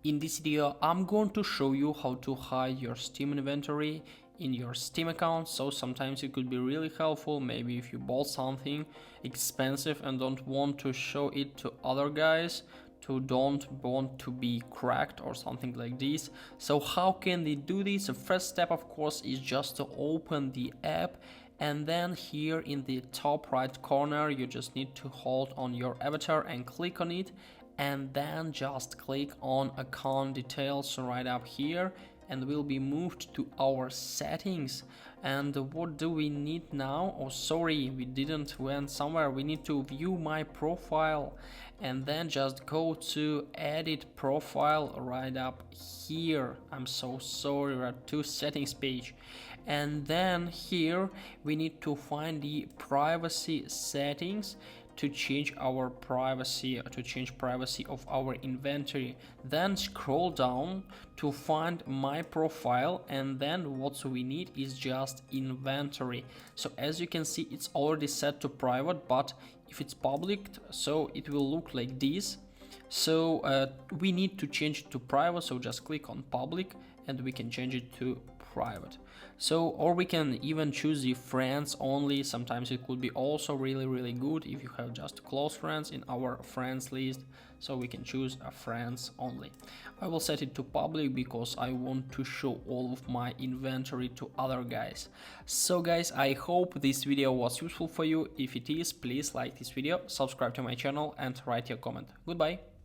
In this video, I'm going to show you how to hide your Steam inventory in your Steam account. So sometimes it could be really helpful, maybe if you bought something expensive and don't want to show it to other guys, to don't want to be cracked or something like this. So how can they do this? The first step, of course, is just to open the app, and then here in the top right corner you just need to hold on your avatar and click on it, and then just click on account details right up here, and we'll be moved to our settings. And what do we need now? Oh, sorry, we didn't went somewhere. We need to view my profile, and then just go to edit profile right up here. I'm so sorry, we're at to settings page, and then here we need to find the privacy settings to change our privacy, of our inventory. Then scroll down to find my profile, and then what we need is just inventory. So as you can see, it's already set to private, but if it's public, so it will look like this. So we need to change it to private, so just click on public and we can change it to private. So, or we can even choose the friends only. Sometimes it could be also really good if you have just close friends in our friends list, so we can choose a friends only. I will set it to public because I want to show all of my inventory to other guys. So guys, I hope this video was useful for you. If it is, please like this video, subscribe to my channel and write your comment. Goodbye.